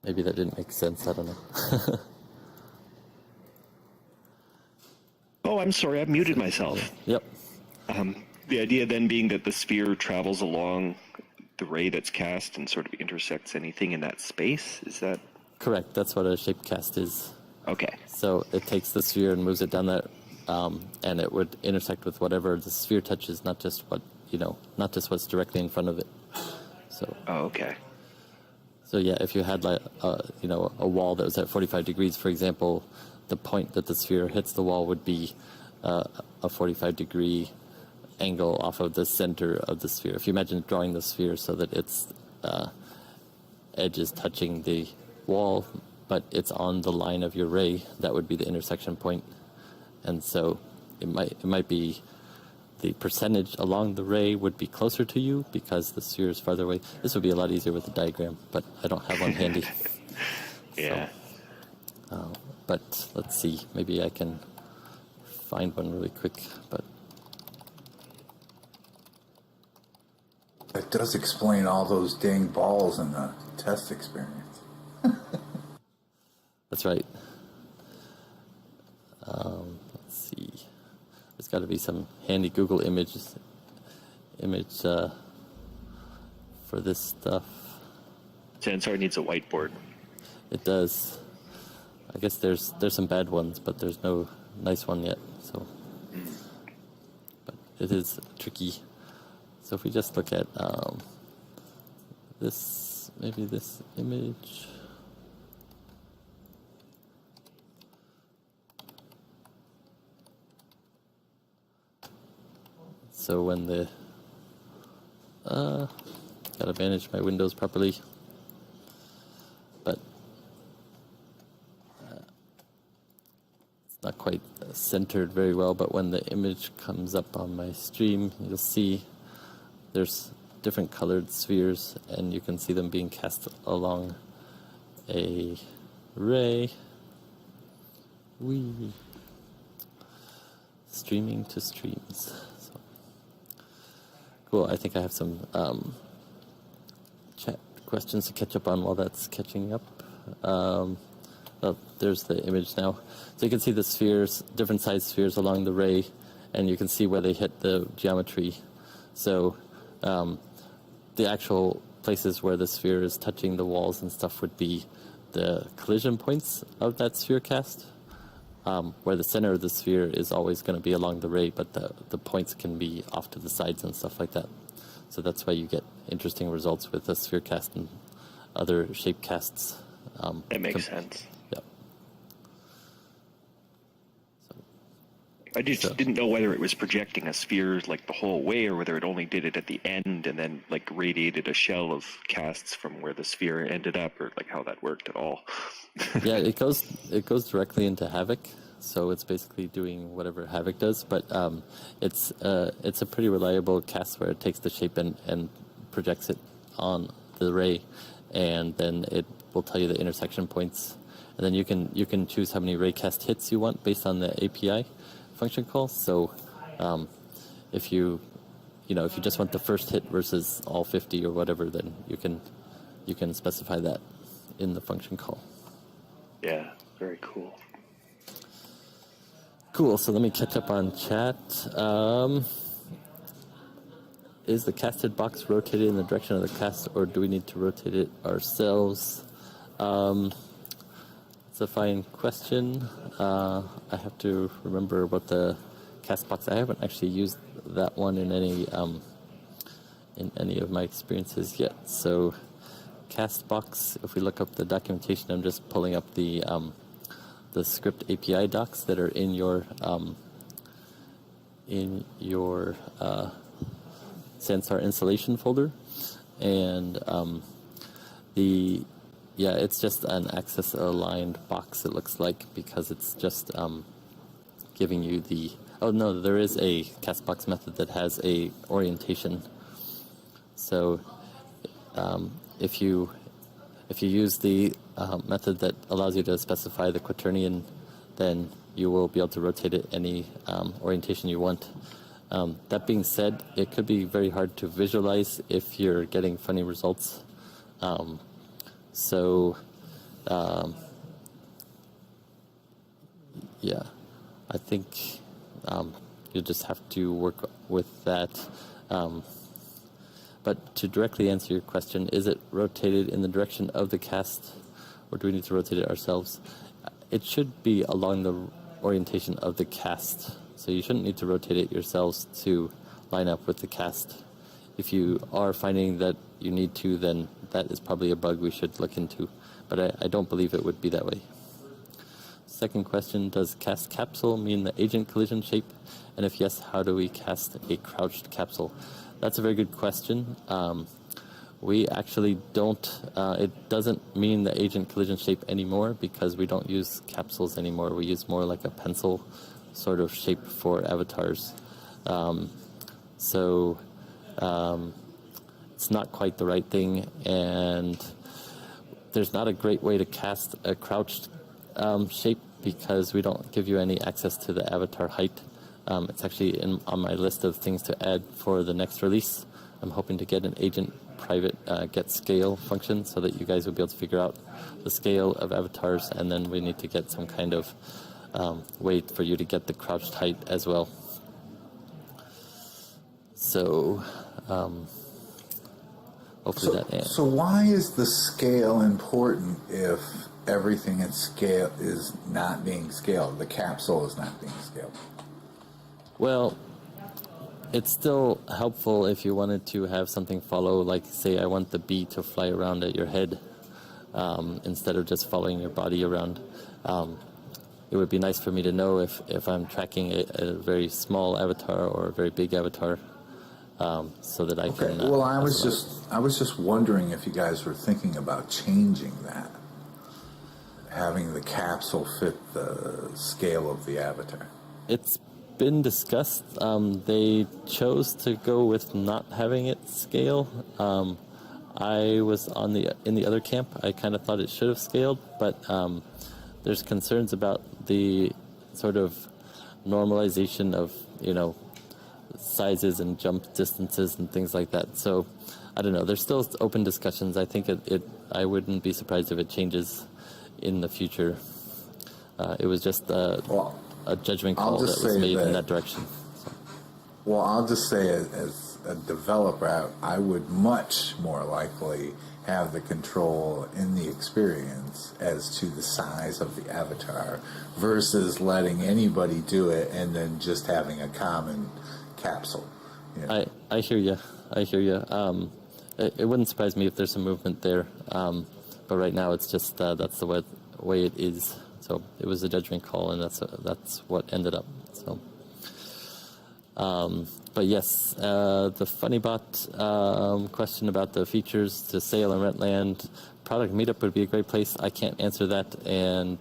Maybe that didn't make sense. I don't know. Oh, I'm sorry. I've muted myself. Yep. The idea then being that the sphere travels along the ray that's cast and sort of intersects anything in that space. Is that Correct. That's what a shape cast is. okay? So it takes the sphere and moves it down that, and it would intersect with whatever the sphere touches, not just not just what's directly in front of it. So. Oh, okay. So yeah, if you had like a wall that was at 45 degrees, for example, the point that the sphere hits the wall would be a 45 degree angle off of the center of the sphere. If you imagine drawing the sphere so that its edge is touching the wall, but it's on the line of your ray, that would be the intersection point. And so it might be the percentage along the ray would be closer to you because the sphere is farther away. This would be a lot easier with a diagram, but I don't have one handy. Yeah. So, but let's see, maybe I can find one really quick. But that does explain all those dang balls in the test experience. that's right. Let's see. There's got to be some handy Google image for this stuff. Sansar needs a whiteboard. It does. I guess there's some bad ones, but there's no nice one yet. So, but it is tricky. So if we just look at maybe this image. So when the gotta manage my windows properly, but it's not quite centered very well. But when the image comes up on my stream, you'll see there's different colored spheres, and you can see them being cast along a ray. Streaming to streams. Cool. I think I have some chat questions to catch up on while that's catching up. Oh, there's the image now. So you can see the spheres, different size spheres along the ray, and you can see where they hit the geometry. So the actual places where the sphere is touching the walls and stuff would be the collision points of that sphere cast, where the center of the sphere is always going to be along the ray, but the points can be off to the sides and stuff like that. So that's why you get interesting results with the sphere cast and other shape casts. That makes sense. Yep. I just didn't know whether it was projecting a sphere like the whole way, or whether it only did it at the end and then like radiated a shell of casts from where the sphere ended up, or like how that worked at all. Yeah, it goes directly into Havoc, so it's basically doing whatever Havoc does. But it's a pretty reliable cast where it takes the shape and projects it on the ray, and then it will tell you the intersection points, and then you can choose how many raycast hits you want based on the API function call. So if you just want the first hit versus all 50 or whatever, then you can specify that in the function call. Yeah, very cool. Cool. So let me catch up on chat. Is the casted box rotated in the direction of the cast, or do we need to rotate it ourselves? It's a fine question. I have to remember what the cast box. I haven't actually used that one in any of my experiences yet. So cast box. If we look up the documentation, I'm just pulling up the script API docs that are in your Sansar installation folder, and it's just an axis aligned box, it looks like, because it's just giving you there is a cast box method that has a orientation. So if you use the method that allows you to specify the quaternion, then you will be able to rotate it any orientation you want. That being said, it could be very hard to visualize if you're getting funny results. So Yeah, I think you'll just have to work with that. But to directly answer your question, is it rotated in the direction of the cast, or do we need to rotate it ourselves? It should be along the orientation of the cast, so you shouldn't need to rotate it yourselves to line up with the cast. If you are finding that you need to, then that is probably a bug we should look into, but I don't believe it would be that way. Second question, does cast capsule mean the agent collision shape? And if yes, how do we cast a crouched capsule? That's a very good question. We actually don't, it doesn't mean the agent collision shape anymore because we don't use capsules anymore. We use more like a pencil sort of shape for avatars. So it's not quite the right thing, and there's not a great way to cast a crouched shape because we don't give you any access to the avatar height. It's actually on my list of things to add for the next release. I'm hoping to get an agent private get scale function so that you guys will be able to figure out the scale of avatars, and then we need to get some kind of way for you to get the crouched height as well. So hopefully that answers. So why is the scale important if everything in scale is not being scaled? The capsule is not being scaled. Well, it's still helpful if you wanted to have something follow, like say I want the bee to fly around at your head instead of just following your body around. It would be nice for me to know if I'm tracking a very small avatar or a very big avatar, so that I can. Well, I was just wondering if you guys were thinking about changing that, having the capsule fit the scale of the avatar. It's been discussed. They chose to go with not having it scale. I was in the other camp. I kind of thought it should have scaled, but there's concerns about the sort of normalization of sizes and jump distances and things like that. So I don't know. There's still open discussions. I think I wouldn't be surprised if it changes in the future. It was just a judgment call that was made in that direction. So. Well, I'll just say as a developer, I would much more likely have the control in the experience as to the size of the avatar versus letting anybody do it and then just having a common capsule. I hear you. It wouldn't surprise me if there's some movement there, but right now it's just that's the way it is. So it was a judgment call, and that's what ended up. So, but yes, the FunnyBot question about the features to sale and rent land, product meetup would be a great place. I can't answer that, and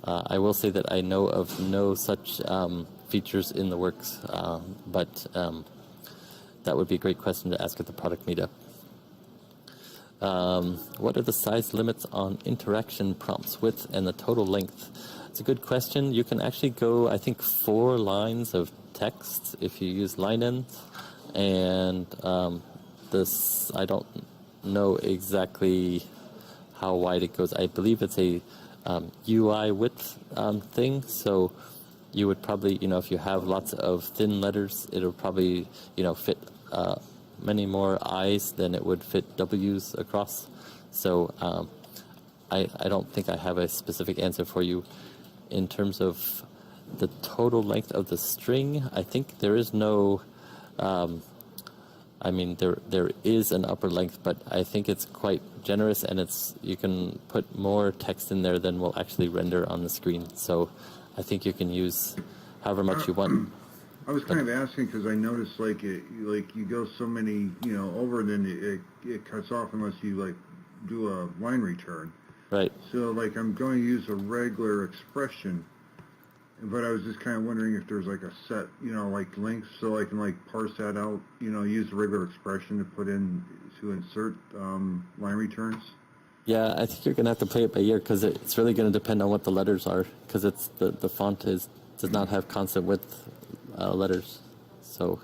I will say that I know of no such features in the works, but that would be a great question to ask at the product meetup. What are the size limits on interaction prompts width and the total length? It's a good question. You can actually go, I think, 4 lines of text if you use Linden, and this, I don't know exactly how wide it goes. I believe it's a UI width thing, so you would probably, if you have lots of thin letters, it'll probably, fit many more I's than it would fit W's across. So I don't think I have a specific answer for you. In terms of the total length of the string, I think there is no, there is an upper length, but I think it's quite generous, and you can put more text in there than will actually render on the screen. So I think you can use however much you want. I was kind of asking because I noticed you go so many over, and then it cuts off unless you do a line return. Right. So I'm going to use a regular expression, but I was just kind of wondering if there's a set length so I can parse that out. Use the regular expression to put in to insert line returns. Yeah, I think you're going to have to play it by ear because it's really going to depend on what the letters are, because it's the font does not have constant width letters. So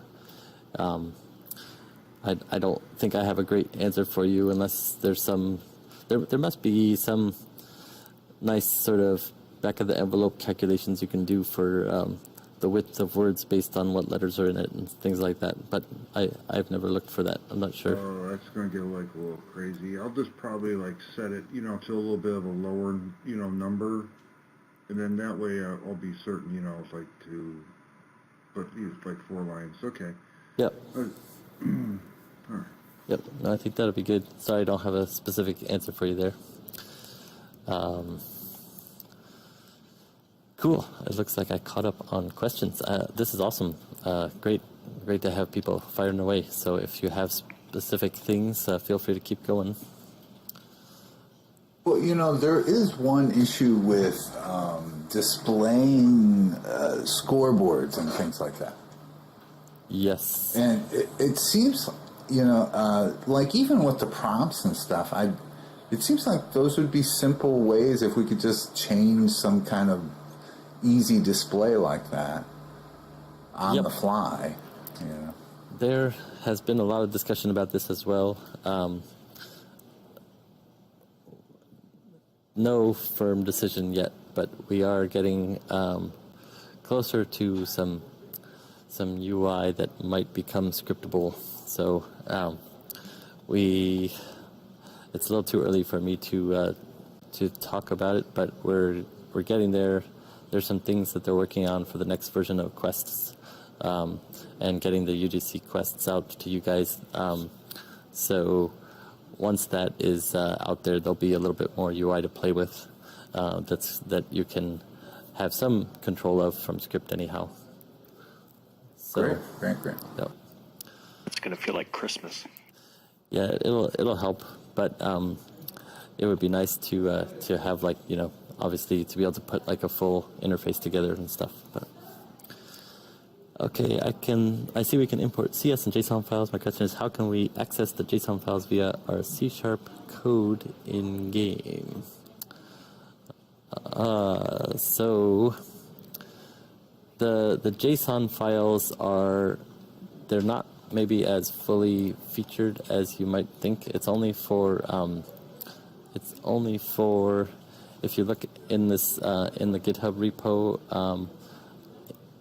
I don't think I have a great answer for you unless there's some there must be some nice sort of back of the envelope calculations you can do for the width of words based on what letters are in it and things like that. But I've never looked for that. I'm not sure. Oh, that's going to get like a little crazy. I'll just probably like set it, you know, to a little bit of a lower, you know, number, and then that way I'll be certain, you know, it's like but it's like 4 lines. Okay. Yep. All right. Yep. No, I think that'll be good. Sorry, I don't have a specific answer for you there. Cool. It looks like I caught up on questions. This is awesome. Great to have people firing away. So if you have specific things, feel free to keep going. Well, you know, there is one issue with displaying scoreboards and things like that. Yes. And it seems, you know, like even with the prompts and stuff, it seems like those would be simple ways if we could just change some kind of easy display like that on the fly. You know. There has been a lot of discussion about this as well. No firm decision yet, but we are getting closer to some UI that might become scriptable. So it's a little too early for me to talk about it, but we're getting there. There's some things that they're working on for the next version of quests, and getting the UGC quests out to you guys. So once that is out there, there'll be a little bit more UI to play with that you can have some control of from script anyhow. So, Great. Yep. It's going to feel like Christmas. Yeah, it'll help, but it would be nice to have, like, you know, obviously to be able to put like a full interface together and stuff. But okay, I see we can import CS and JSON files. My question is, how can we access the JSON files via our C# code in game? So the JSON files they're not maybe as fully featured as you might think. It's only for if you look in this in the GitHub repo,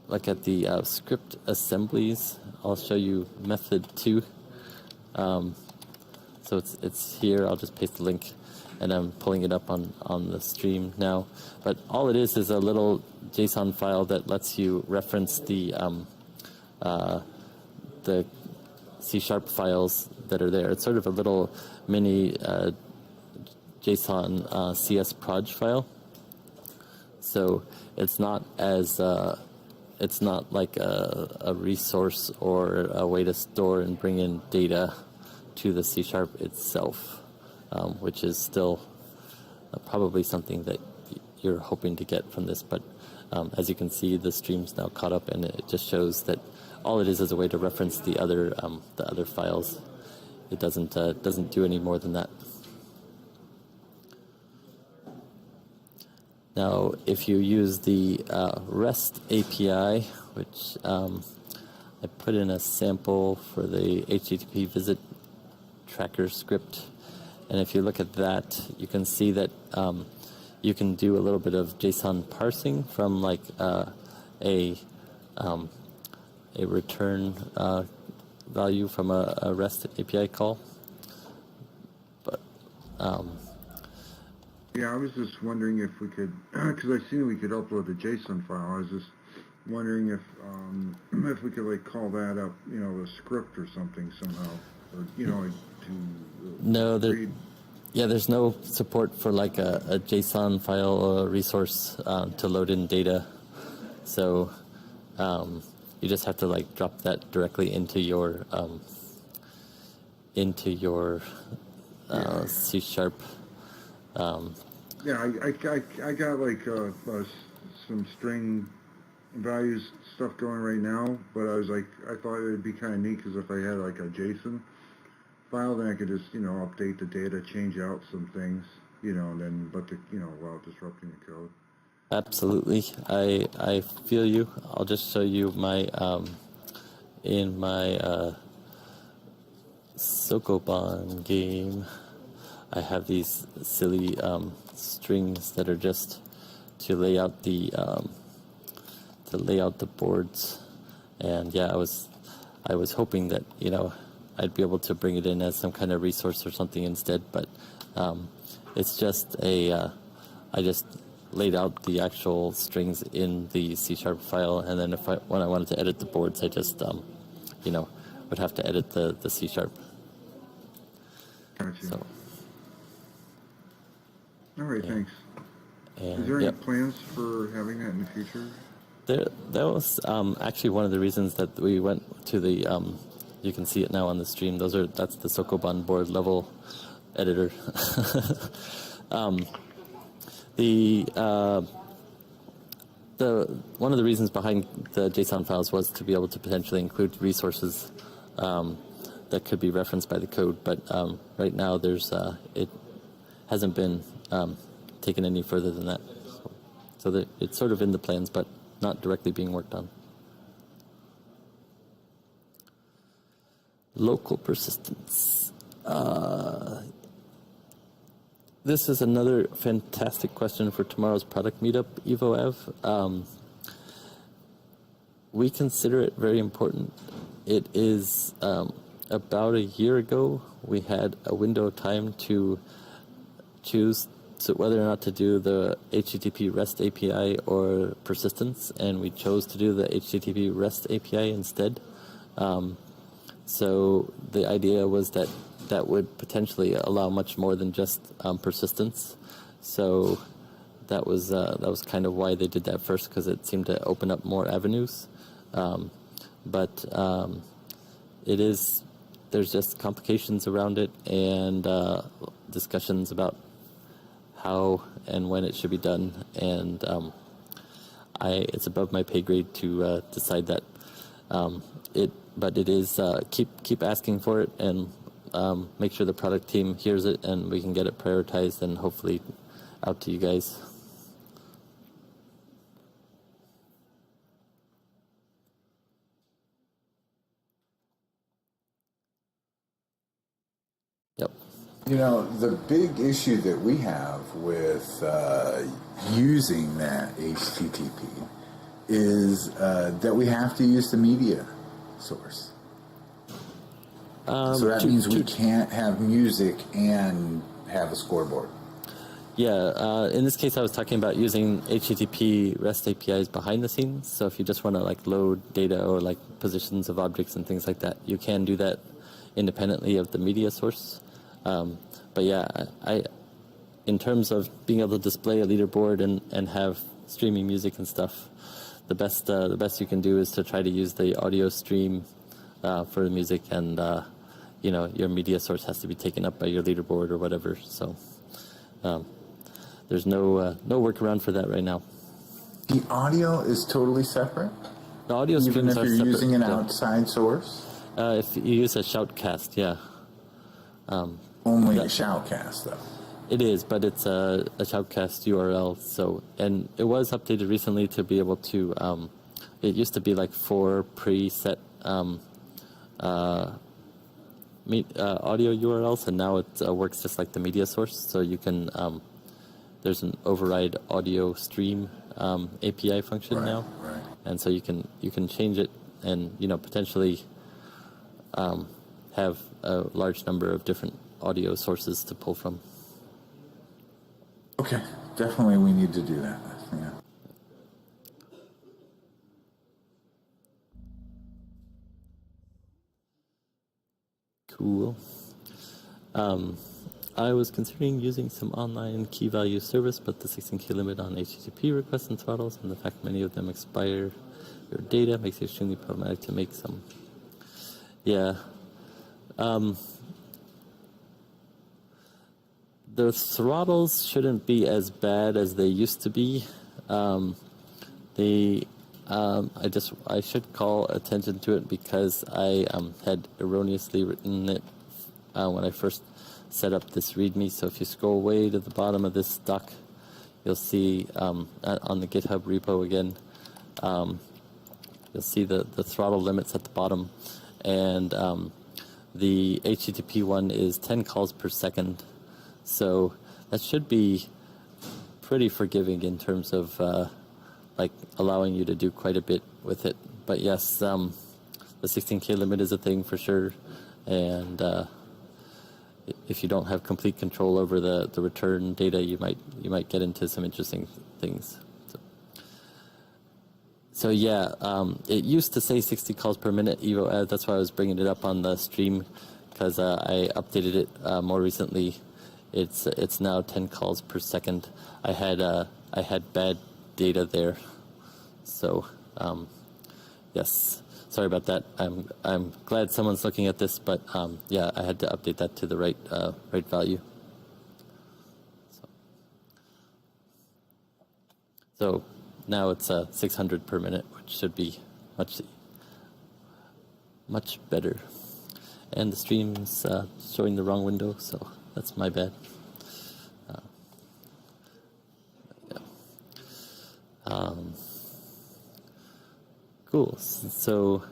like at the script assemblies, I'll show you method 2. So it's here. I'll just paste the link, and I'm pulling it up on the stream now. But all it is a little JSON file that lets you reference the C# files that are there. It's sort of a little mini JSON CS proj file. So it's not it's not like a resource or a way to store and bring in data to the C# itself, which is still probably something that you're hoping to get from this. But as you can see, the stream's now caught up, and it just shows that all it is a way to reference the other files. It doesn't do any more than that. Now, if you use the REST API, which I put in a sample for the HTTP visit tracker script, and if you look at that, you can see that you can do a little bit of JSON parsing from like a return value from a REST API call. But yeah, I was just wondering if we could, because I seen we could upload the JSON file. I was just wondering if we could like call that up, you know, a script or something somehow, or you know, to read. Yeah, there's no support for like a JSON file or resource to load in data, so you just have to like drop that directly into your C#. Yeah, I got like some string values stuff going right now, but I thought it would be kind of neat because if I had like a JSON file, then I could just, you know, update the data, change out some things, you know, and then while disrupting the code. Absolutely, I feel you. I'll just show you my in my Sokoban game. I have these silly strings that are just to lay out the boards, and yeah, I was hoping that I'd be able to bring it in as some kind of resource or something instead, but it's just I just laid out the actual strings in the C# file, and then when I wanted to edit the boards, I just would have to edit the C#. Gotcha. So. All right, Yeah. thanks. And, Is there any yep. plans for having that in the future? That was actually one of the reasons that we went to the. You can see it now on the stream. That's the Sokoban board level editor. One of the reasons behind the JSON files was to be able to potentially include resources that could be referenced by the code. But right now, it hasn't been taken any further than that. So it's sort of in the plans, but not directly being worked on. Local persistence. This is another fantastic question for tomorrow's product meetup, EvoEv. We consider it very important. It is about a year ago, we had a window of time to choose whether or not to do the HTTP REST API or persistence, and we chose to do the HTTP REST API instead. So the idea was that would potentially allow much more than just persistence. So that was kind of why they did that first, because it seemed to open up more avenues. But there's just complications around it and discussions about how and when it should be done, and it's above my pay grade to decide that. But it is keep asking for it, and make sure the product team hears it, and we can get it prioritized and hopefully out to you guys. Yep. The big issue that we have with using that HTTP is that we have to use the media source. So that means we can't have music and have a scoreboard. Yeah, in this case I was talking about using HTTP REST APIs behind the scenes. So if you just want to load data or positions of objects and things like that, you can do that independently of the media source. But yeah, in terms of being able to display a leaderboard and have streaming music and stuff, the best you can do is to try to use the audio stream for the music, and your media source has to be taken up by your leaderboard or whatever. So there's no workaround for that right now. The audio is totally separate? The audio Even streams if are you're separate. using an outside source? If you use a shoutcast, yeah. Only a shoutcast, though. It is, but it's a shoutcast URL. So, and it was updated recently to be able to. It used to be 4 preset audio URLs, and now it works just like the media source. So you can. There's an override audio stream API function now, Right. and so you can change it and potentially have a large number of different audio sources to pull from. Okay, definitely we need to do that. Yeah. Cool. I was considering using some online key value service, but the 16K limit on HTTP requests and throttles, and the fact many of them expire your data makes it extremely problematic to make some. Yeah. The throttles shouldn't be as bad as they used to be. I should call attention to it because I had erroneously written it when I first set up this README. So if you scroll way to the bottom of this doc, you'll see on the GitHub repo again, you'll see the throttle limits at the bottom, and the HTTP one is 10 calls per second. So that should be pretty forgiving in terms of like allowing you to do quite a bit with it. But yes, the 16K limit is a thing for sure, and if you don't have complete control over the return data, you might get into some interesting things. So yeah, it used to say 60 calls per minute evo. That's why I was bringing it up on the stream, because I updated it more recently. It's now 10 calls per second. I had bad data there, so yes, sorry about that. I'm glad someone's looking at this, but yeah, I had to update that to the right value. So now it's 600 per minute, which should be much better. And the stream's showing the wrong window, so that's my bad. Cool. So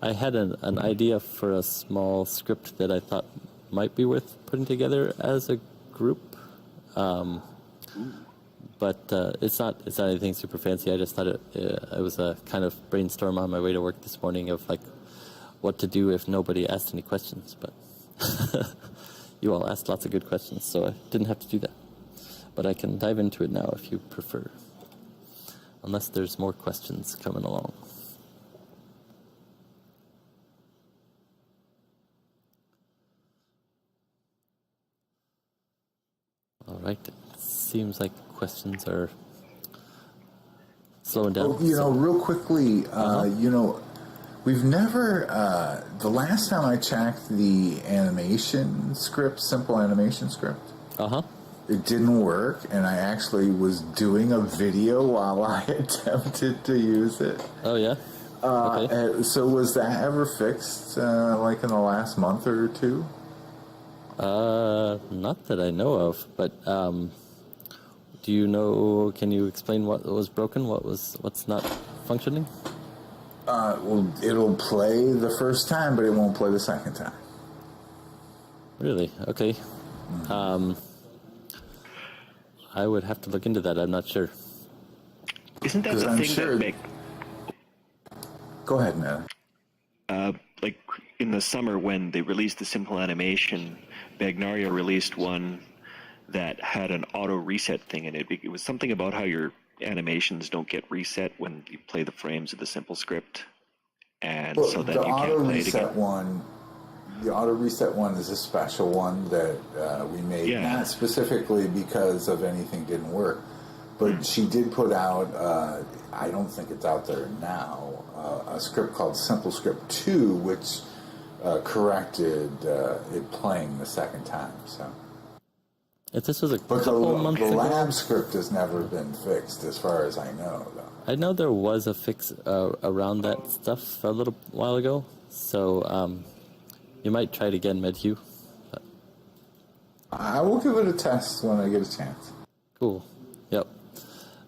I had an idea for a small script that I thought might be worth putting together as a group. But it's not anything super fancy. I just thought it was a kind of brainstorm on my way to work this morning of like what to do if nobody asked any questions. But you all asked lots of good questions, so I didn't have to do that. But I can dive into it now if you prefer, unless there's more questions coming along. All right. It seems like questions are slowing down. Oh, real quickly, we've never, the last time I checked the animation script, simple animation script, it didn't work, and I actually was doing a video while I attempted to use it. Oh, yeah? Okay. So was that ever fixed, like in the last month or two? Not that I know of, but do you know? Can you explain what was broken? What's not functioning? Well, it'll play the first time, but it won't play the second time. Really? Okay. Mm-hmm. I would have to look into that. I'm not sure. Isn't that the I'm thing sure... that Go ahead, Ned. like in the summer when they released the simple animation, Bagnaria released one that had an auto reset thing in it. It was something about how your animations don't get reset when you play the frames of the simple script, and well, so that the you auto can't play it reset again. one. The auto reset one is a special one that we made, not specifically because of anything didn't work, but she did put out. I don't think it's out there now. A script called Simple Script 2, which corrected it playing the second time. So. If this was a But couple months ago, the lab script has never been fixed, as far as I know, though. I know there was a fix around that stuff a little while ago, so you might try it again, MedHugh. I will give it a test when I get a chance. Cool. Yep.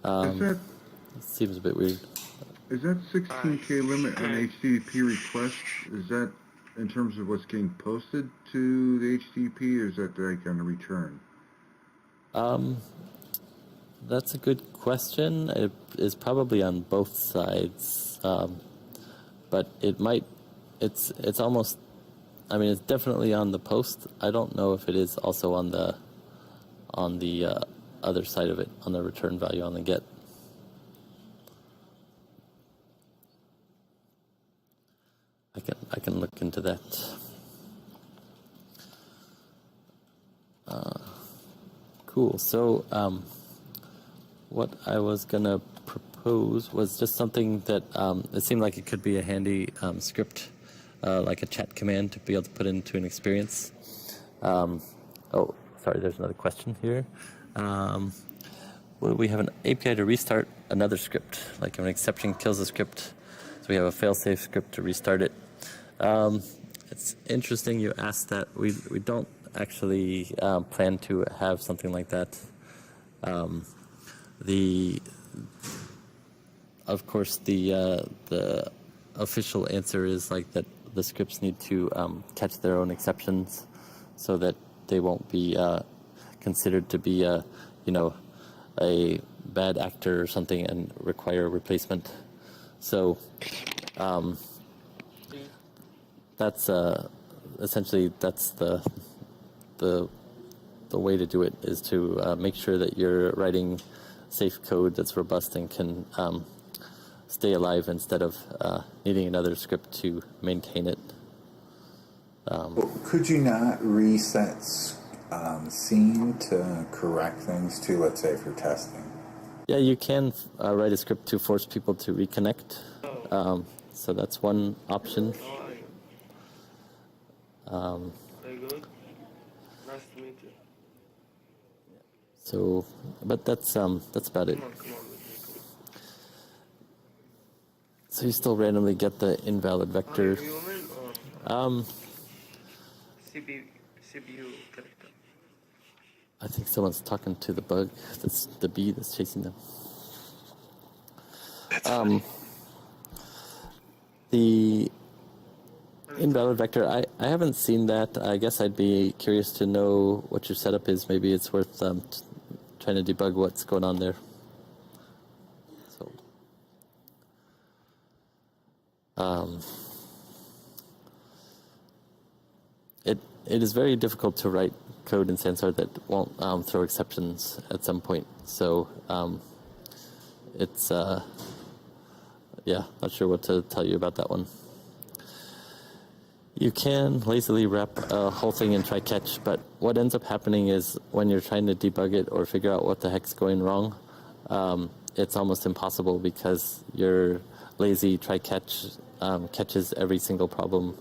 It seems a bit weird. Is that 16K limit on HTTP requests? Is that in terms of what's getting posted to the HTTP, or is that like on the return? That's a good question. It is probably on both sides, but it might. It's almost. I mean, it's definitely on the post. I don't know if it is also on the other side of it, on the return value on the get. I can look into that. Cool. So what I was gonna propose was just something that it seemed like it could be a handy script, like a chat command to be able to put into an experience. Oh, sorry. There's another question here. We have an API to restart another script, like if an exception kills a script. So we have a failsafe script to restart it. It's interesting you asked that. We don't actually plan to have something like that. Of course, the official answer is like that the scripts need to catch their own exceptions, so that they won't be considered to be a, a bad actor or something and require replacement. So that's essentially that's the way to do it, is to make sure that you're writing safe code that's robust and can stay alive instead of needing another script to maintain it. Could you not reset scene to correct things too, let's say for testing? Yeah, you can write a script to force people to reconnect. So that's one option. Very good. Nice to meet you. So, but that's about it. Come on. So you still randomly get the invalid vector. Human or CPU character? I think someone's talking to the bug. That's the bee that's chasing them. The invalid vector, I haven't seen that. I guess I'd be curious to know what your setup is. Maybe it's worth trying to debug what's going on there. So, it is very difficult to write code in Sansar that won't throw exceptions at some point. So it's not sure what to tell you about that one. You can lazily wrap a whole thing in TryCatch, but what ends up happening is when you're trying to debug it or figure out what the heck's going wrong, it's almost impossible because your lazy TryCatch catches every single problem,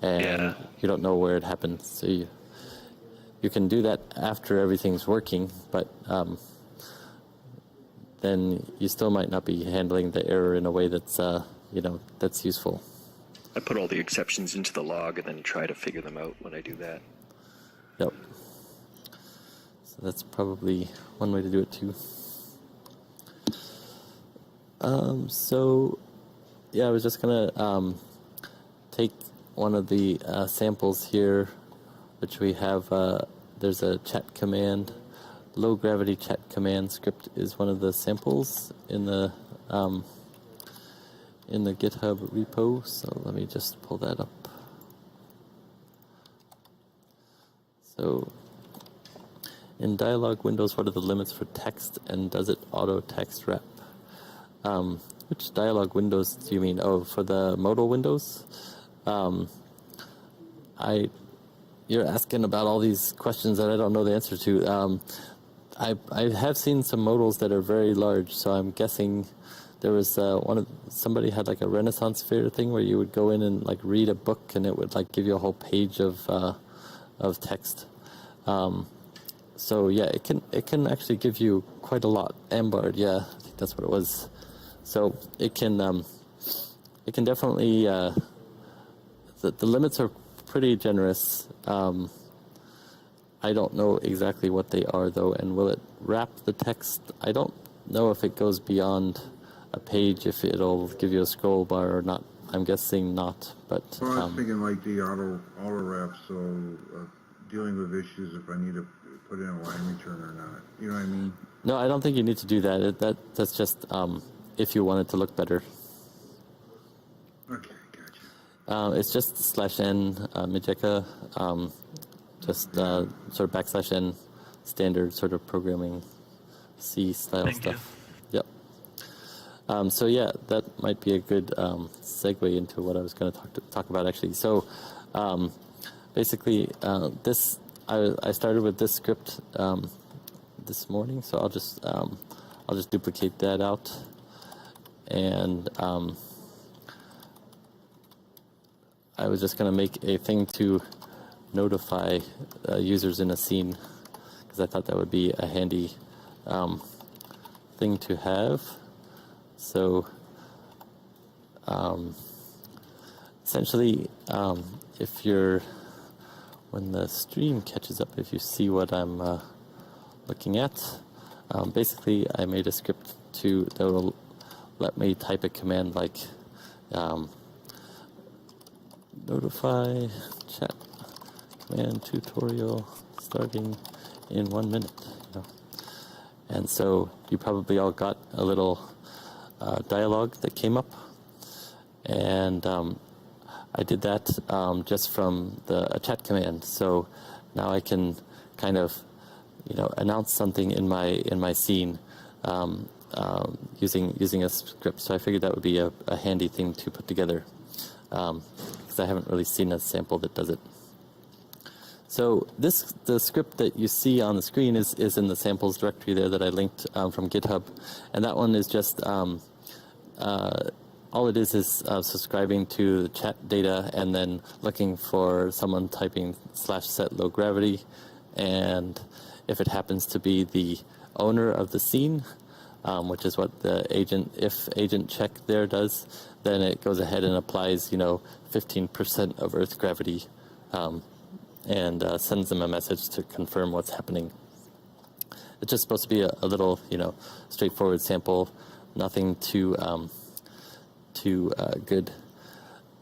and you don't know where it happened. So you can do that after everything's working, but then you still might not be handling the error in a way that's that's useful. I put all the exceptions into the log and then try to figure them out when I do that. Yep. So that's probably one way to do it too. I was just gonna take one of the samples here, which we have. There's a chat command, low gravity chat command script is one of the samples in the GitHub repo. So let me just pull that up. So in dialog windows, what are the limits for text, and does it auto text wrap? Which dialog windows do you mean? Oh, for the modal windows? You're asking about all these questions that I don't know the answer to. I have seen some modals that are very large, so I'm guessing there was somebody had like a Renaissance Fair thing where you would go in and like read a book and it would like give you a whole page of text. So yeah, it can actually give you quite a lot. Ambard, yeah, I think that's what it was. So it can definitely the limits are pretty generous. I don't know exactly what they are though, and will it wrap the text? I don't know if it goes beyond a page, if it'll give you a scroll bar or not. I'm guessing not, but Well, I was thinking like the auto wrap, so dealing with issues if I need to put in a line return or not. You know what I mean? no, I don't think you need to do that. That's just if you want it to look better. Okay, gotcha. It's just /n Mijeka, just sort of \n standard sort of programming C style stuff. Yep. So yeah, that might be a good segue into what I was going to talk about actually. So basically, I started with this script this morning, so I'll just duplicate that out, and I was just going to make a thing to notify users in a scene, because I thought that would be a handy thing to have. So essentially, when the stream catches up, if you see what I'm looking at, basically I made a script that will let me type a command like notify chat command tutorial starting in 1 minute. And so you probably all got a little dialogue that came up, and I did that just from a chat command. So now I can kind of announce something in my scene using a script. So I figured that would be a handy thing to put together, because I haven't really seen a sample that does it. So the script that you see on the screen is in the samples directory there that I linked from GitHub, and that one is just all it is subscribing to the chat data and then looking for someone typing /set low gravity, and if it happens to be the owner of the scene, which is what the if agent check there does, then it goes ahead and applies 15% of Earth gravity. And sends them a message to confirm what's happening. It's just supposed to be a little, straightforward sample, nothing too good.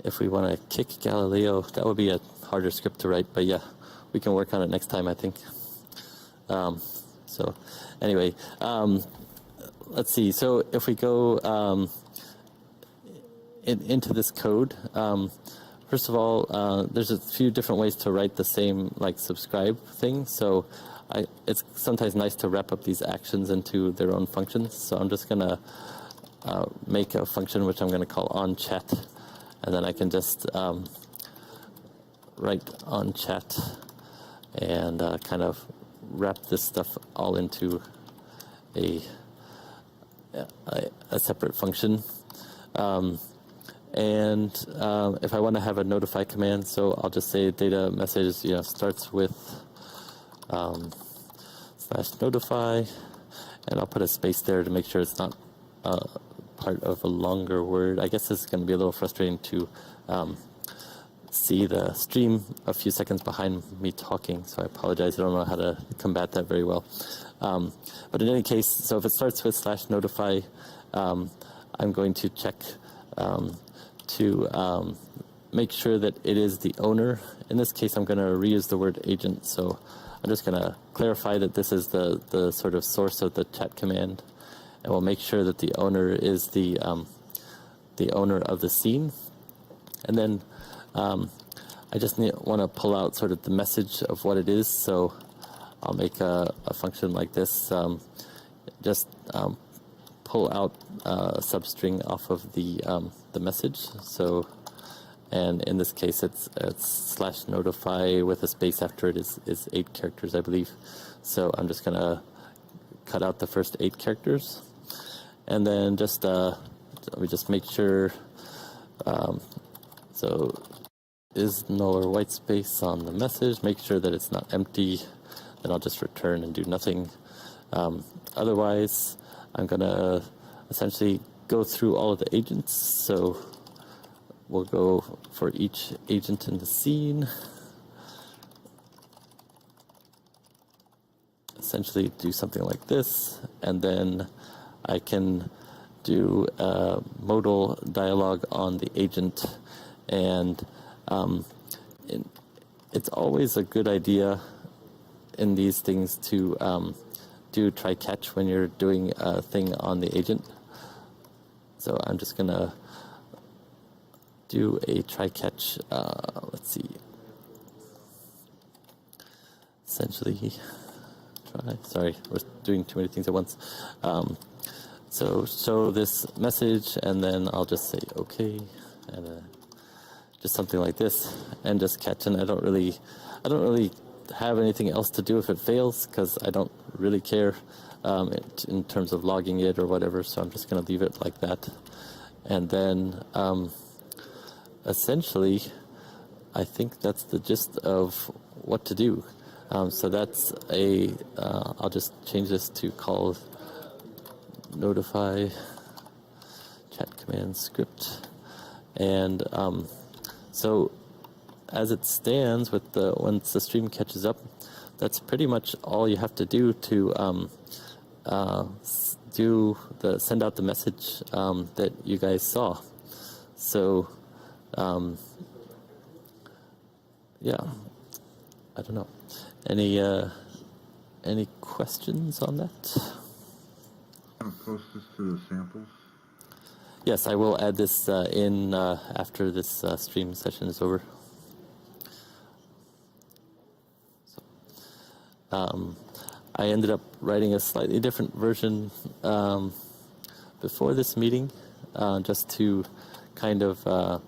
If we want to kick Galileo, that would be a harder script to write, but yeah, we can work on it next time, I think. So anyway, let's see. So if we go into this code, first of all, there's a few different ways to write the same subscribe thing. So it's sometimes nice to wrap up these actions into their own functions. So I'm just going to make a function which I'm going to call onChat, and then I can just write onChat and kind of wrap this stuff all into a separate function. And if I want to have a notify command, so I'll just say data message, starts with /notify, and I'll put a space there to make sure it's not part of a longer word. I guess this is going to be a little frustrating to see the stream a few seconds behind me talking, so I apologize. I don't know how to combat that very well. But in any case, so if it starts with /notify, I'm going to check to make sure that it is the owner. In this case, I'm going to reuse the word agent, so I'm just going to clarify that this is the sort of source of the chat command, and we'll make sure that the owner is the owner of the scene. And then I just want to pull out sort of the message of what it is, so I'll make a function like this, just pull out a substring off of the message. So, and in this case, it's /notify with a space after it is 8 characters, I believe. So I'm just going to cut out the first 8 characters, and then just let me just make sure. So is null or white space on the message? Make sure that it's not empty. Then I'll just return and do nothing. Otherwise, I'm going to essentially go through all of the agents. So we'll go for each agent in the scene. Essentially do something like this, and then I can do a modal dialog on the agent. And it's always a good idea in these things to do TryCatch when you're doing a thing on the agent. So I'm just going to do a TryCatch, let's see, essentially, sorry, we're doing too many things at once. So show this message, and then I'll just say okay, and just something like this, and just catch. And I don't really have anything else to do if it fails, because I don't really care in terms of logging it or whatever. So I'm just going to leave it like that, and then essentially, I think that's the gist of what to do. So that's I'll just change this to call notify chat command script. And so as it stands, with once the stream catches up, that's pretty much all you have to do to send out the message that you guys saw. So yeah, I don't know. Any questions on that? I'll post this to the samples. Yes, I will add this in after this stream session is over. I ended up writing a slightly different version before this meeting, just to kind of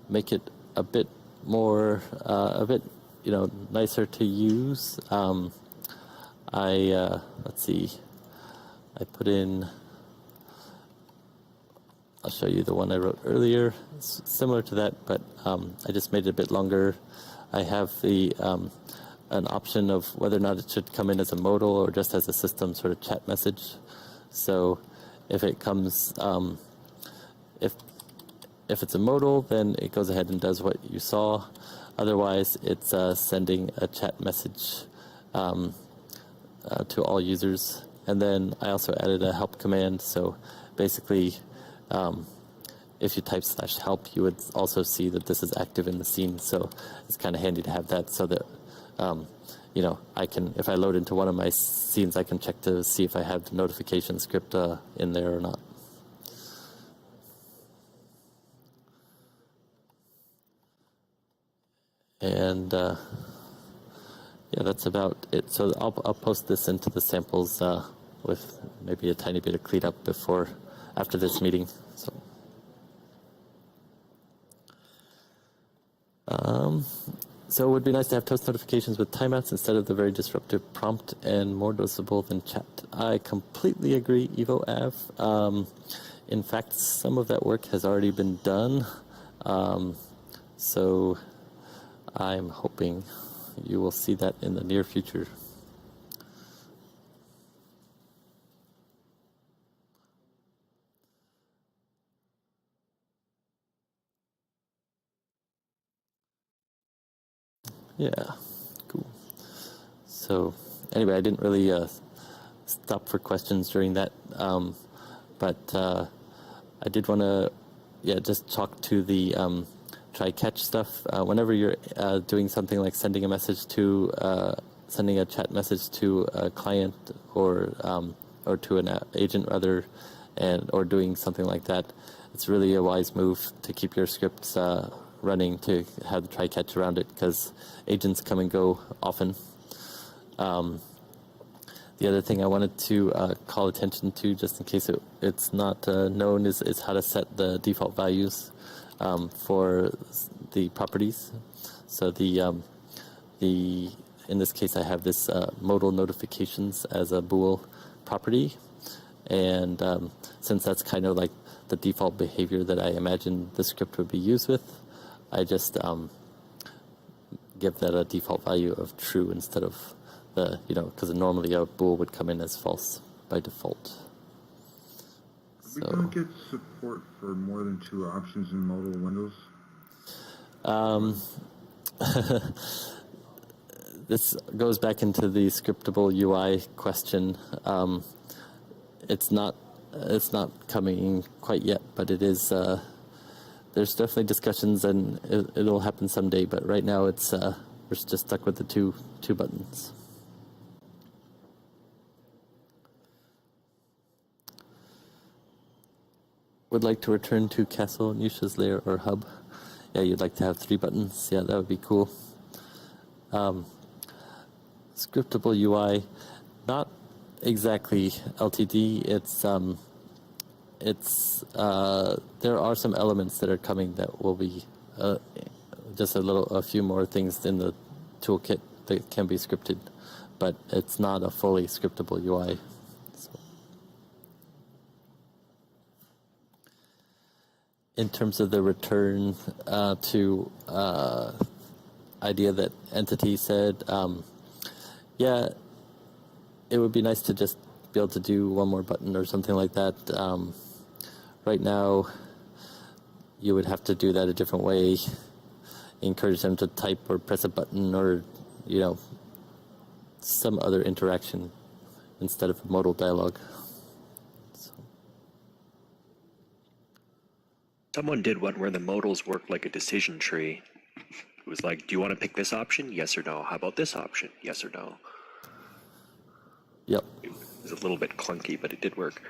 make it a bit more, nicer to use. Let's see, I put in, I'll show you the one I wrote earlier. It's similar to that, but I just made it a bit longer. I have the an option of whether or not it should come in as a modal or just as a system sort of chat message. So if it comes, if it's a modal, then it goes ahead and does what you saw. Otherwise, it's sending a chat message to all users. And then I also added a help command. So basically, if you type /help, you would also see that this is active in the scene. So it's kind of handy to have that, so that I can, if I load into one of my scenes, I can check to see if I have the notification script in there or not. And yeah, that's about it. So I'll post this into the samples with maybe a tiny bit of cleanup after this meeting. So it would be nice to have toast notifications with timeouts instead of the very disruptive prompt and more noticeable than chat. I completely agree, Evo Av. In fact, some of that work has already been done. So I'm hoping you will see that in the near future. Yeah, cool. So anyway, I didn't really stop for questions during that, but I did want to, just talk to the TryCatch stuff. Whenever you're doing something like sending a chat message to a client or to an agent rather, or doing something like that, it's really a wise move to keep your scripts running, to have the TryCatch around it, because agents come and go often. The other thing I wanted to call attention to, just in case it's not known, is how to set the default values for the properties. So in this case, I have this modal notifications as a bool property, and since that's kind of like the default behavior that I imagine the script would be used with, I just give that a default value of true instead of because normally a bool would come in as false by default. We don't get support for more than 2 options in modal windows. This goes back into the scriptable UI question. It's not coming quite yet, but it is. There's definitely discussions, and it'll happen someday. But right now, we're just stuck with the two buttons. Would like to return to Castle, Nusha's Lair, or Hub. Yeah, you'd like to have 3 buttons. Yeah, that would be cool. Scriptable UI, not exactly LTD. There are some elements that are coming that will be just a few more things in the toolkit that can be scripted, but it's not a fully scriptable UI. In terms of the return to idea that Entity said, it would be nice to just be able to do one more button or something like that. Right now, you would have to do that a different way. Encourage them to type or press a button or, some other interaction instead of a modal dialogue. Someone did one where the modals worked like a decision tree. It was like, do you want to pick this option? Yes or no. How about this option? Yes or no. Yep. It was a little bit clunky, but it did work.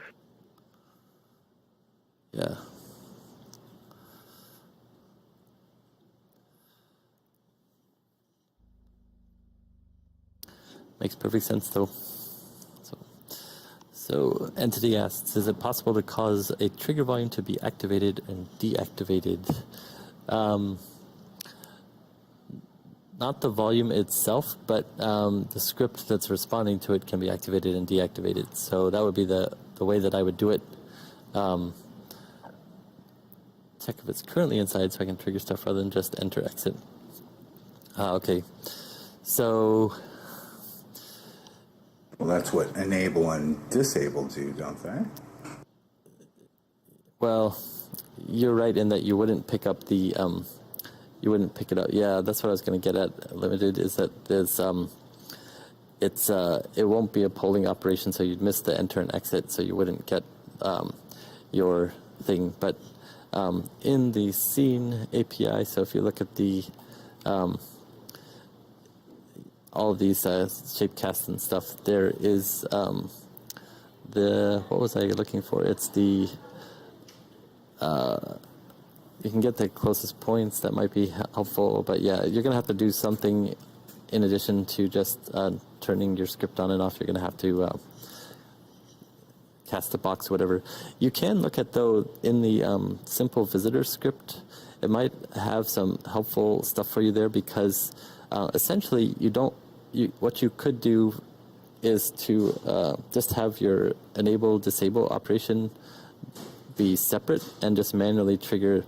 Yeah. Makes perfect sense, though. So Entity asks, is it possible to cause a trigger volume to be activated and deactivated? Not the volume itself, but the script that's responding to it can be activated and deactivated. So that would be the way that I would do it. Check if it's currently inside so I can trigger stuff rather than just enter exit. Okay. So... Well, that's what enable and disable do, don't they? Well, you're right in that you wouldn't pick up the... you wouldn't pick it up. Yeah, that's what I was going to get at. Limited is that there's it won't be a polling operation, so you'd miss the enter and exit, so you wouldn't get your thing. But in the scene API, so if you look at the all of these shape casts and stuff, there is the, what was I looking for? It's the you can get the closest points. That might be helpful, but yeah, you're going to have to do something in addition to just turning your script on and off. You're going to have to cast a box, whatever. You can look at, though, in the simple visitor script, it might have some helpful stuff for you there, because essentially what you could do is to just have your enable disable operation be separate and just manually trigger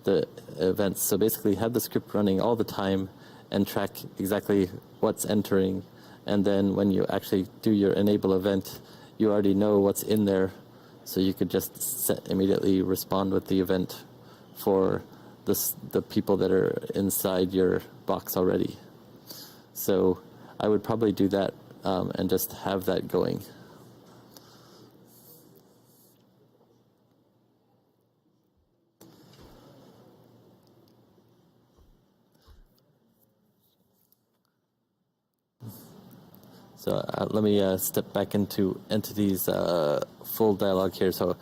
the events. So basically have the script running all the time and track exactly what's entering, and then when you actually do your enable event, you already know what's in there, so you could just immediately respond with the event for the people that are inside your box already. So I would probably do that and just have that going. So let me step back into Entity's full dialog here. So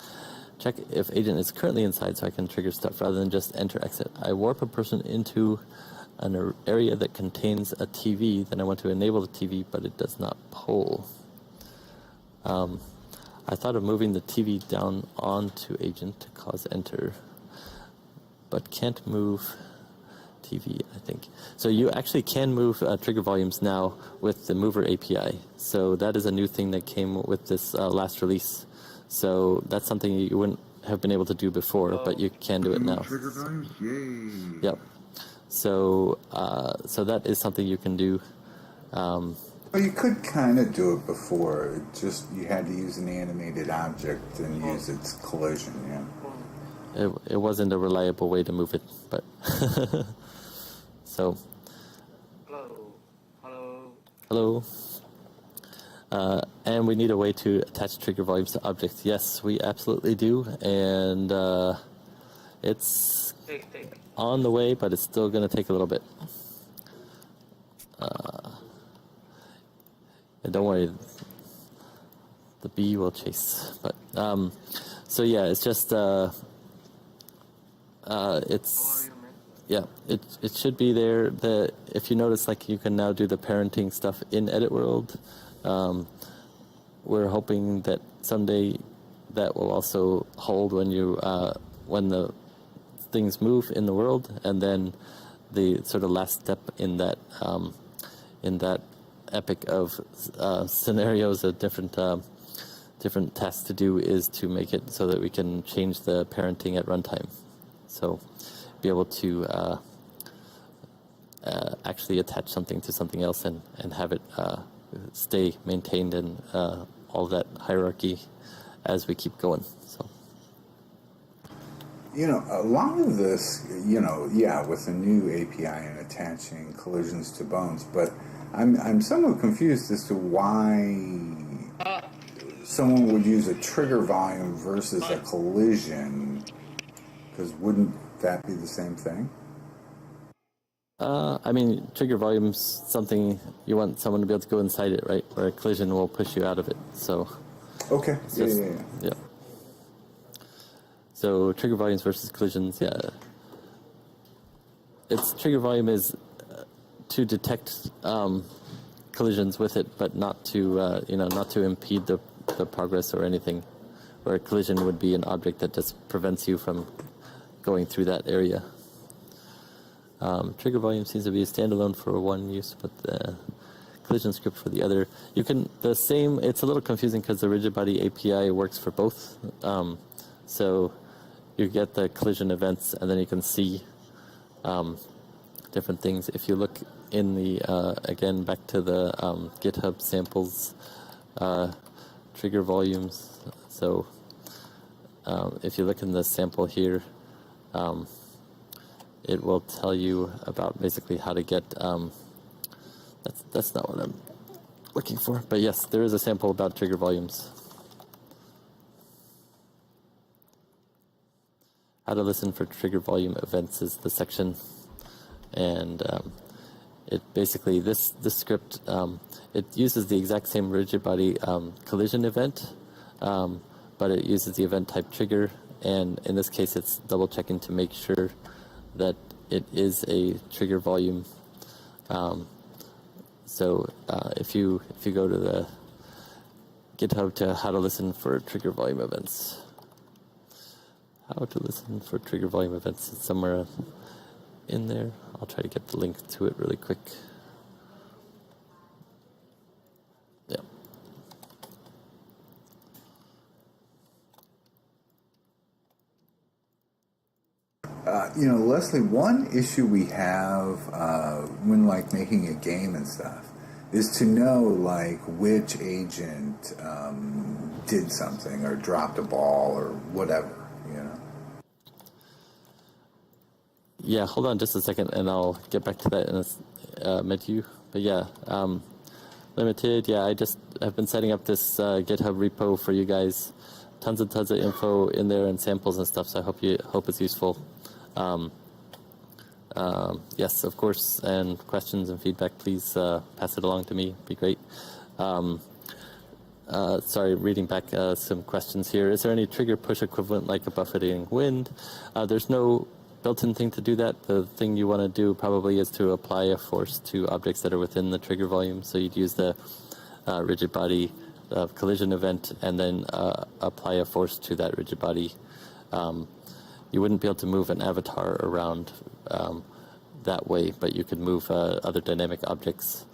check if agent is currently inside so I can trigger stuff rather than just enter exit. I warp a person into an area that contains a TV, then I want to enable the TV, but it does not poll. I thought of moving the TV down onto agent to cause enter, but can't move TV, I think. So you actually can move trigger volumes now with the Mover API. So that is a new thing that came with this last release. So that's something you wouldn't have been able to do before, but you can do it now. Trigger volumes? Yay! Yep. So so that is something you can do. Well, you could kind of do it before. It just you had to use an animated object and use its collision. Yeah. It wasn't a reliable way to move it, but so. Hello. And we need a way to attach trigger volumes to objects. Yes, we absolutely do, and it's on the way, but it's still going to take a little bit. And don't worry, the bee will chase. But so yeah, it's just it's. Yeah, it should be there. If you notice, like, you can now do the parenting stuff in Edit World. We're hoping that someday that will also hold when you when the things move in the world, and then the sort of last step in that epic of scenarios of different tasks to do is to make it so that we can change the parenting at runtime. So be able to actually attach something to something else and have it stay maintained in all that hierarchy as we keep going. So, a lot of this, with the new API and attaching collisions to bones, but I'm somewhat confused as to why someone would use a trigger volume versus a collision, because wouldn't that be the same thing? I mean, trigger volume's something you want someone to be able to go inside it, right? Where a collision will push you out of it. So Okay. it's Yeah, just, yeah, yeah. yeah. So trigger volumes versus collisions, yeah. Its trigger volume is to detect collisions with it, but not to not to impede the progress or anything. Where a collision would be an object that just prevents you from going through that area. Trigger volume seems to be standalone for one use, but the collision script for the other. It's a little confusing because the rigid body API works for both. So you get the collision events, and then you can see different things. If you look in the, again, back to the GitHub samples, trigger volumes. So if you look in the sample here, it will tell you about basically how to get, that's not what I'm looking for, but yes, there is a sample about trigger volumes. How to listen for trigger volume events is the section, and it basically, this script, it uses the exact same rigid body collision event, but it uses the event type trigger, and in this case it's double checking to make sure that it is a trigger volume. So if you go to the GitHub to how to listen for trigger volume events, how to listen for trigger volume events is somewhere in there. I'll try to get the link to it really quick. Yeah. Leslie, one issue we have when making a game and stuff is to know which agent did something or dropped a ball or whatever. Yeah, hold on just a second, and I'll get back to that in a minute. But yeah, limited. Yeah, I've been setting up this GitHub repo for you guys. Tons of info in there and samples and stuff. So I hope it's useful. Yes, of course, and questions and feedback, please pass it along to me. It'd be great. Sorry, reading back some questions here. Is there any trigger push equivalent like a buffeting wind? There's no built-in thing to do that. The thing you want to do probably is to apply a force to objects that are within the trigger volume. So you'd use the rigid body collision event and then apply a force to that rigid body. You wouldn't be able to move an avatar around that way, but you could move other dynamic objects.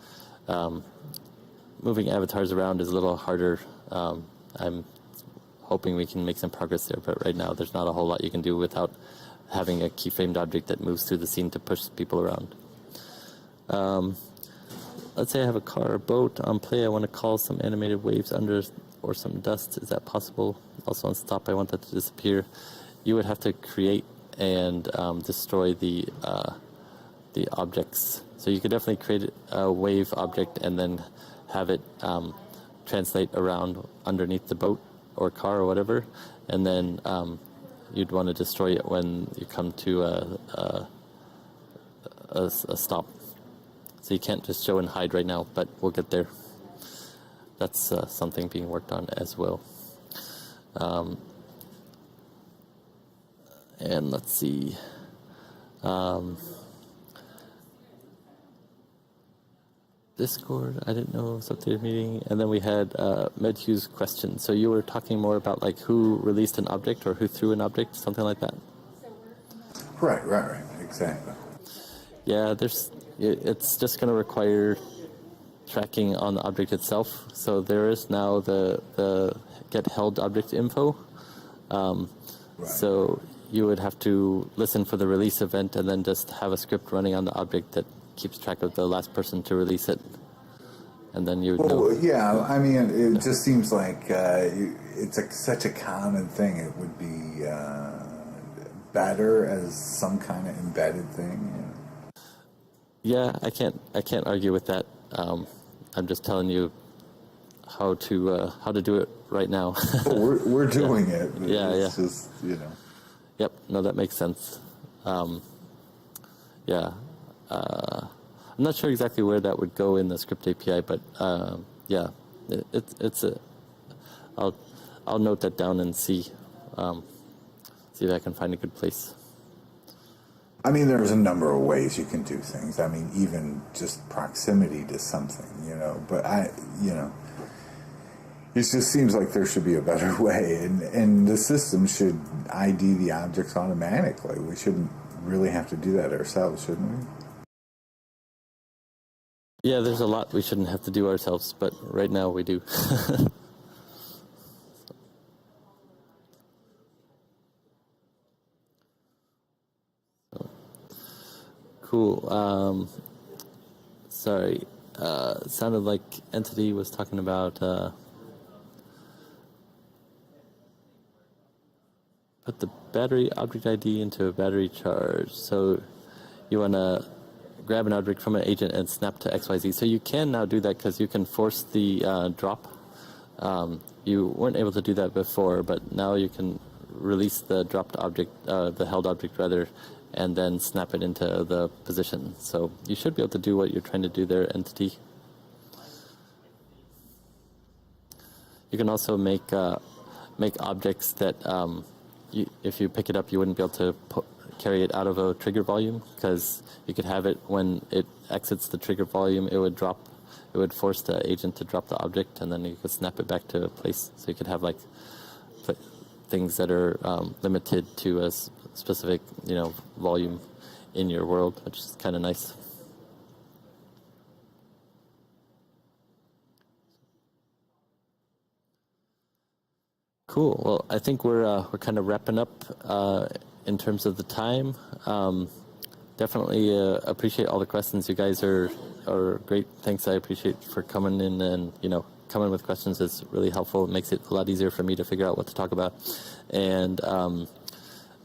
Moving avatars around is a little harder. I'm hoping we can make some progress there, but right now there's not a whole lot you can do without having a keyframed object that moves through the scene to push people around. Let's say I have a car or boat on play. I want to call some animated waves under or some dust. Is that possible? Also on stop, I want that to disappear. You would have to create and destroy the objects. So you could definitely create a wave object and then have it translate around underneath the boat or car or whatever, and then you'd want to destroy it when you come to a stop. So you can't just show and hide right now, but we'll get there. That's something being worked on as well. And let's see. Discord, I didn't know it was updated meeting. And then we had Medhugh's question. So you were talking more about who released an object or who threw an object, something like that? Right, exactly. Yeah, it's just going to require tracking on the object itself. So there is now the get held object info. Right. So you would have to listen for the release event and then just have a script running on the object that keeps track of the last person to release it. And then you would know. Yeah, I mean, it just seems like it's such a common thing. It would be better as some kind of embedded thing. Yeah, I can't argue with that. I'm just telling you how to do it right now. We're doing it. It's just, Yep. No, that makes sense. Yeah. I'm not sure exactly where that would go in the script API, but yeah, it's a. I'll note that down and see if I can find a good place. I mean, there's a number of ways you can do things. I mean, even just proximity to something, you know. But it just seems like there should be a better way, and the system should ID the objects automatically. We shouldn't really have to do that ourselves, shouldn't we? Yeah, there's a lot we shouldn't have to do ourselves, but right now we do. Cool. Sorry. It sounded like Entity was talking about put the battery object ID into a battery charge. So you want to grab an object from an agent and snap to XYZ. So you can now do that because you can force the drop. You weren't able to do that before, but now you can release the dropped object, the held object rather, and then snap it into the position. So you should be able to do what you're trying to do there, Entity. You can also make objects that if you pick it up, you wouldn't be able to carry it out of a trigger volume, because you could have it when it exits the trigger volume, it would drop. It would force the agent to drop the object, and then you could snap it back to a place. So you could have like things that are limited to a specific, volume in your world, which is kind of nice. Cool. Well, I think we're kind of wrapping up in terms of the time. Definitely appreciate all the questions. You guys are great. Thanks. I appreciate for coming in and coming with questions. It's really helpful. It makes it a lot easier for me to figure out what to talk about. And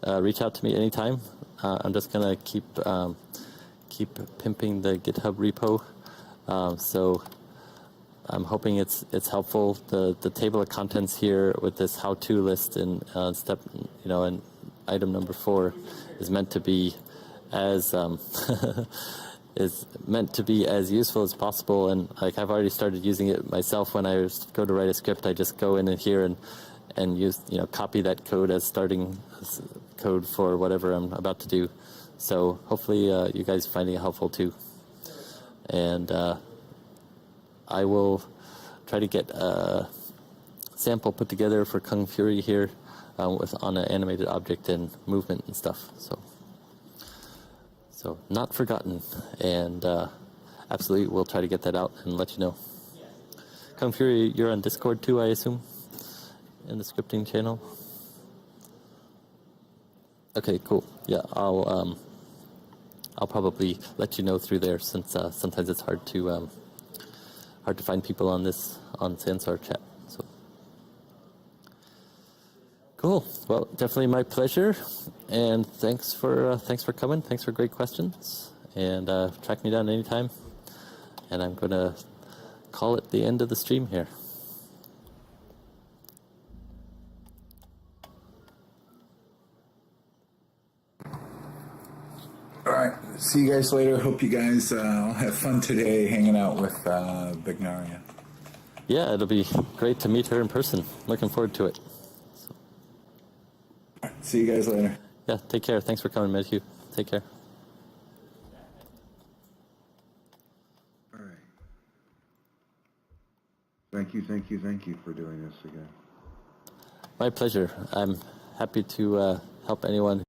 reach out to me anytime. I'm just gonna keep pimping the GitHub repo. So I'm hoping it's helpful. The table of contents here with this how-to list in step, in item number 4 is meant to be as is meant to be as useful as possible. And like I've already started using it myself. When I go to write a script, I just go in here and use copy that code as starting code for whatever I'm about to do. So hopefully you guys are finding it helpful too. And I will try to get a sample put together for Kung Fury here on an animated object and movement and stuff. So not forgotten, and absolutely we'll try to get that out and let you know. Kung Fury, you're on Discord too, I assume, in the scripting channel. Okay, cool. Yeah, I'll probably let you know through there, since sometimes it's hard to find people on Sansar chat. So cool. Well, definitely my pleasure, and thanks for coming. Thanks for great questions, and track me down anytime. And I'm gonna call it the end of the stream here. All right. See you guys later. Hope you guys have fun today hanging out with Big Naria. Yeah, it'll be great to meet her in person. Looking forward to it. All right, see you guys later. Yeah, take care. Thanks for coming, Matthew. Take care. All right. Thank you for doing this again. My pleasure. I'm happy to help anyone